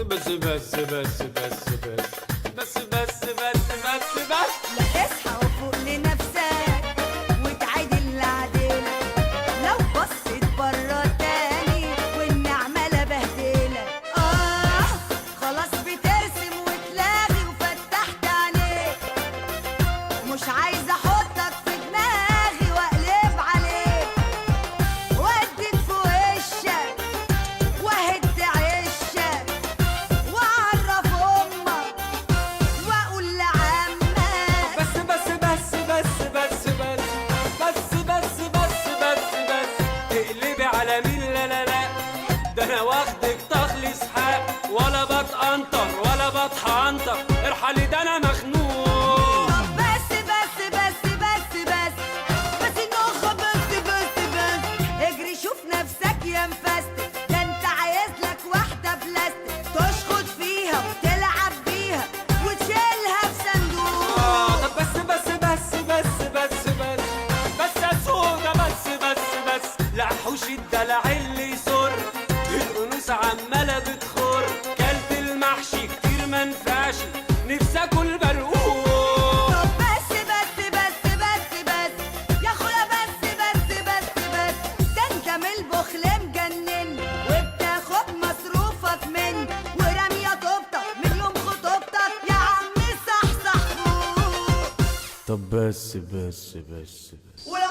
بس بس بس بس بس بس بس بس بس بس. لا اصحى وفوق لنفسك وتعادل اللي عدلك، لو بصيت برا تاني والنعمة لا بهدلك. خلاص بترسم وتلاغي وفتحت عينيك، مش عايزة احطك في دماغي واقلب عليك واديك في وشك واهد عشك واعرف امك واقول لعمك. بس بس بس بس بس بس بس بس بس بس بس تقلبي على مين؟ لا لا لا، ده انا واخدك تخلص حق، ولا بتقنطر ولا بتحنطر، ارحلي ده انا مخنوق. طب بس بس بس بس بس بس النخ بس بس بس اجري شوف نفسك يا مفستك، ده انت عايز لك واحدة بلاستيك تشخط فيها وتلعب بيها وتشيلها في صندوق. طب بس بس بس بس بس بس بس يا سودا بس بس بس، لا حوش الدلع اللي يسر، الانوث عمالة بتخر، كلت المحشي كتير منفعش، نفسي اكل برقوق. طب بس بس بس بس بس يا اخويا بس بس بس بس، ده انت من البخل مجنن وبتاخد مصروفك من ورامية طوبتك من يوم خطوبتك يا عم صحصح فوق. طب بس بس بس بس ولو